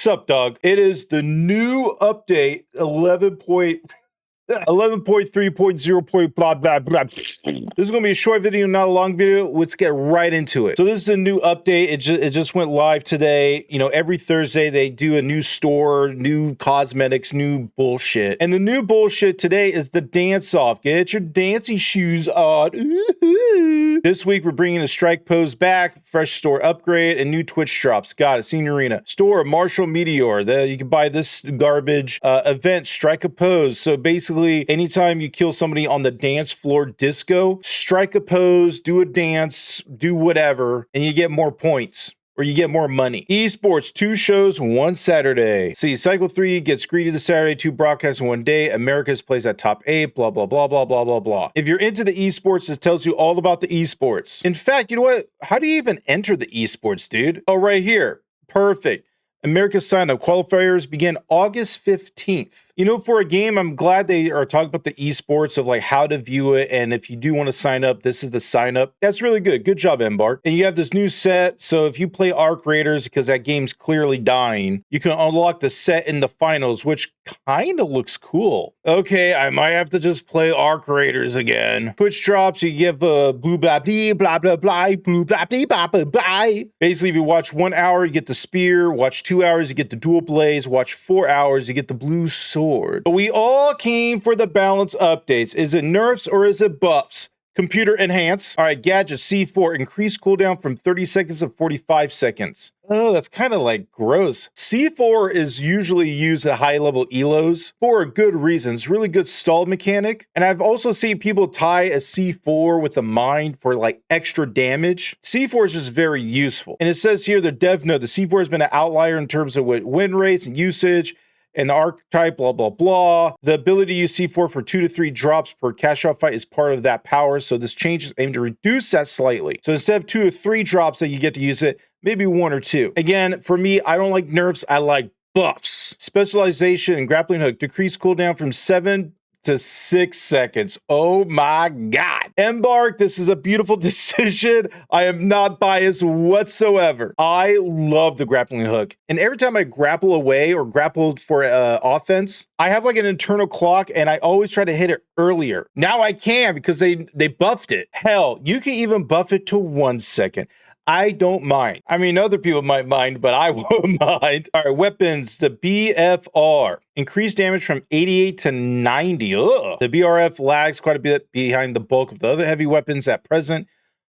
What's up, dog? It is the new update 11.3.0. Blah blah blah. This is gonna be a short video, not a long video. Let's get right into it. So this is a new update. It just went live today. You know, every Thursday they do a new store, new cosmetics, new bullshit. And the new bullshit today is the dance off. Get your dancing shoes on. Ooh. This week we're bringing the strike pose back, fresh store upgrade, and new Twitch drops. Got it. Senior Arena store Marshall Meteor. You can buy this garbage event. Strike a pose. So basically, anytime you kill somebody on the dance floor disco, strike a pose, do a dance, do whatever, and you get more points. Or you get more money. Esports, 2 shows, 1 Saturday. See, Cycle 3 gets greedy this Saturday, 2 broadcasts in 1 day. America's plays at top 8, blah, blah, blah, blah, blah, blah, blah. If you're into the esports, this tells you all about the esports. In fact, you know what? How do you even enter the esports, dude? Oh, right here. Perfect. America's sign-up qualifiers begin August 15th. You know, for a game, I'm glad they are talking about the esports of like how to view it. And if you do want to sign up, this is the sign up. That's really good. Good job, Embark. And you have this new set. So if you play Arc Raiders, because that game's clearly dying, you can unlock the set in the finals, which kind of looks cool. Okay, I might have to just play Arc Raiders again. Twitch drops, you give blue blah blah blah blah blah blue blah blah blah blah blah. Basically, if you watch 1 hour, you get the spear. Watch 2 hours, you get the dual blades. Watch 4 hours, you get the blue sword. But we all came for the balance updates. Is it nerfs or is it buffs? Computer enhance. All right, gadget C4, increase cooldown from 30 seconds to 45 seconds. Oh, that's kind of like gross. C4 is usually used at high level elos for a good reason. It's really good stall mechanic. And I've also seen people tie a C4 with a mine for like extra damage. C4 is just very useful. And it says here, the dev note, the C4 has been an outlier in terms of win rates and usage. And the archetype, blah, blah, blah. The ability to use C4 for 2 to 3 drops per cash-out fight is part of that power. So this change is aimed to reduce that slightly. So instead of 2 to 3 drops that you get to use it, maybe 1 or 2. Again, for me, I don't like nerfs. I like buffs. Specialization and grappling hook. Decrease cooldown from 7 to 6 seconds. Oh my God. Embark, this is a beautiful decision. I am not biased whatsoever. I love the grappling hook. And every time I grapple away or grapple for offense, I have like an internal clock and I always try to hit it earlier. Now I can because they buffed it. Hell, you can even buff it to 1 second. I don't mind. I mean, other people might mind, but I won't mind. All right, weapons, the BFR. Increased damage from 88 to 90. Ugh. The BRF lags quite a bit behind the bulk of the other heavy weapons at present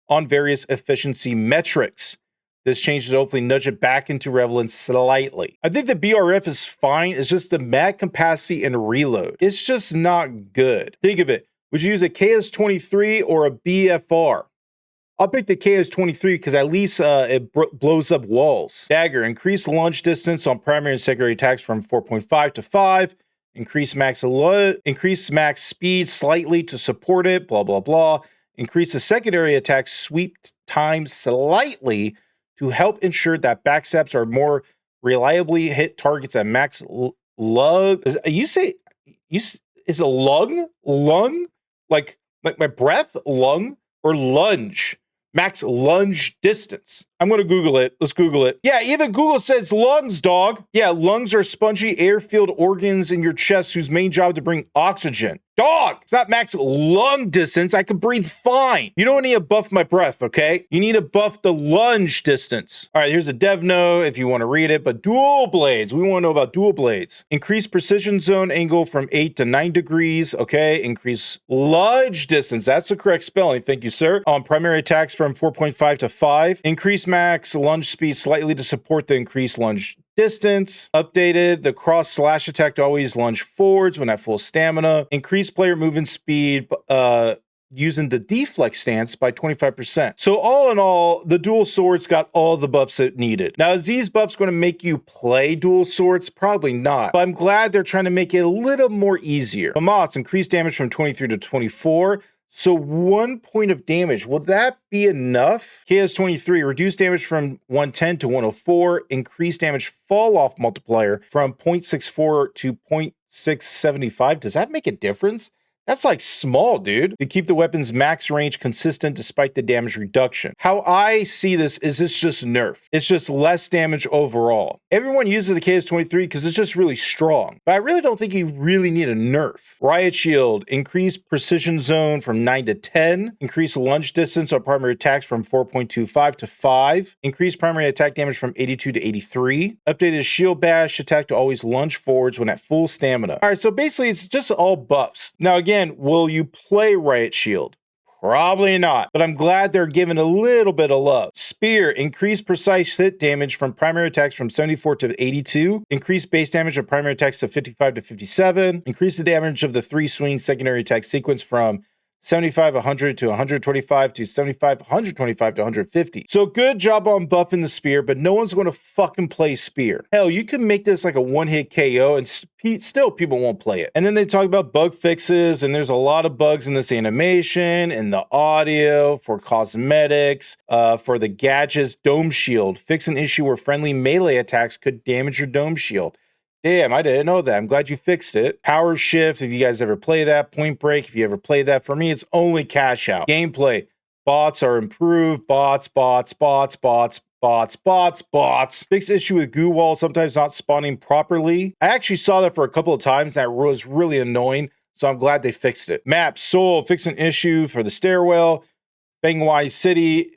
on various efficiency metrics. This change will hopefully nudge it back into relevance slightly. I think the BRF is fine. It's just the mag capacity and reload. It's just not good. Think of it. Would you use a KS-23 or a BFR? I'll pick the KS-23 because at least it blows up walls. Dagger, increase launch distance on primary and secondary attacks from 4.5 to 5. Increase max speed slightly to support it, blah, blah, blah. Increase the secondary attack sweep time slightly to help ensure that backstabs are more reliably hit targets at max lung. Is it lung? Lung? Like my breath? Lung? Or lunge? Max lunge distance. I'm going to Google it. Let's Google it. Yeah, even Google says lungs, dog. Yeah, lungs are spongy air-filled organs in your chest whose main job is to bring oxygen. Dog! It's not max lung distance. I can breathe fine. You don't need to buff my breath, okay? You need to buff the lunge distance. All right, here's a dev note if you want to read it, but dual blades. We want to know about dual blades. Increase precision zone angle from 8 to 9 degrees, okay? Increase lunge distance. That's the correct spelling. Thank you, sir. On primary attacks from 4.5 to 5. Increase max lunge speed slightly to support the increased lunge distance. Updated the cross slash attack to always lunge forwards when at full stamina. Increase player movement speed using the deflex stance by 25%. So all in all, the dual swords got all the buffs it needed. Now, is these buffs going to make you play dual swords? Probably not. But I'm glad they're trying to make it a little more easier. Famas, increased damage from 23 to 24. So 1 point of damage, will that be enough? KS-23, reduce damage from 110 to 104, increase damage fall off multiplier from 0.64 to 0.675. Does that make a difference? That's like small, dude. To keep the weapon's max range consistent despite the damage reduction. How I see this is it's just nerf. It's just less damage overall. Everyone uses the KS-23 because it's just really strong. But I really don't think you really need a nerf. Riot Shield, increase precision zone from 9 to 10. Increase lunge distance on primary attacks from 4.25 to 5. Increase primary attack damage from 82 to 83. Updated shield bash attack to always lunge forwards when at full stamina. All right, so basically it's just all buffs. Now again, will you play Riot Shield? Probably not, but I'm glad they're giving a little bit of love. Spear, increase precise hit damage from primary attacks from 74 to 82. Increase base damage of primary attacks to 55 to 57. Increase the damage of the 3 swing secondary attack sequence from 75, 100 to 125 to 75, 125 to 150. So good job on buffing the spear, but no one's going to fucking play spear. Hell, you can make this like a one-hit KO and still people won't play it. And then they talk about bug fixes, and there's a lot of bugs in this animation and the audio for cosmetics, for the gadgets. Dome shield, fix an issue where friendly melee attacks could damage your dome shield. Damn, I didn't know that. I'm glad you fixed it. Power shift, if you guys ever play that. Point break, if you ever play that. For me, it's only cash out. Gameplay, bots are improved. Bots. Fixed issue with goo wall, sometimes not spawning properly. I actually saw that for a couple of times. That was really annoying, so I'm glad they fixed it. Map, soul, fix an issue for the stairwell. Bangwai City,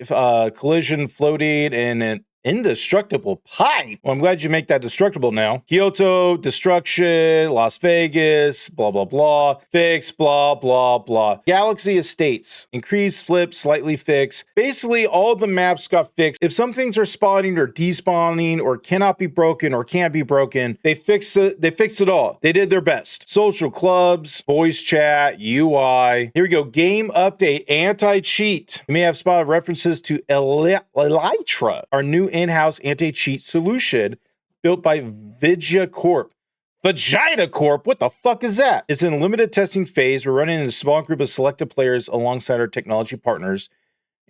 collision, floating, and an indestructible pipe. Well, I'm glad you make that destructible now. Kyoto, destruction, Las Vegas, blah, blah, blah. Fix, blah, blah, blah. Galaxy Estates, increase, flip, slightly fix. Basically, all the maps got fixed. If some things are spawning or despawning or cannot be broken or can't be broken, they fixed it. They fixed it all. They did their best. Social clubs, voice chat, UI. Here we go. Game update, anti-cheat. You may have spotted references to Elytra, our new in-house anti-cheat solution built by Vijaya Corp. Vagina Corp? What the fuck is that? It's in limited testing phase. We're running in a small group of selected players alongside our technology partners,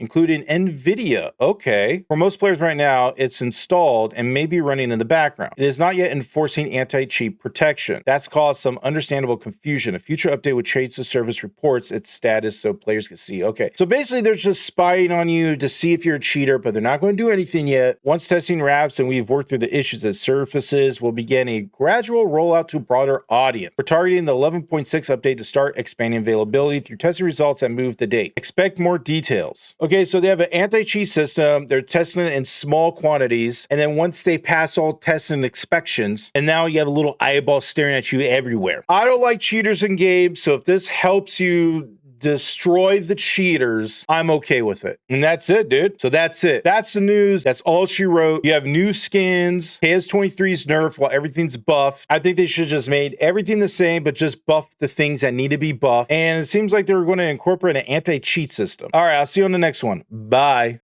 including NVIDIA. Okay. For most players right now, it's installed and may be running in the background. It is not yet enforcing anti-cheat protection. That's caused some understandable confusion. A future update would change the service reports its status so players can see. Okay. So basically, they're just spying on you to see if you're a cheater, but they're not going to do anything yet. Once testing wraps and we've worked through the issues that surfaces, we'll begin a gradual rollout to a broader audience. We're targeting the 11.6 update to start expanding availability through testing results that move the date. Expect more details. Okay, so they have an anti-cheat system. They're testing it in small quantities. And then once they pass all tests and inspections, and now you have a little eyeball staring at you everywhere. I don't like cheaters in games, so if this helps you destroy the cheaters, I'm okay with it. And that's it, dude. So that's it. That's the news. That's all she wrote. You have new skins. KS-23's nerfed while everything's buffed. I think they should have just made everything the same, but just buff the things that need to be buffed. And it seems like they're going to incorporate an anti-cheat system. All right, I'll see you on the next one. Bye.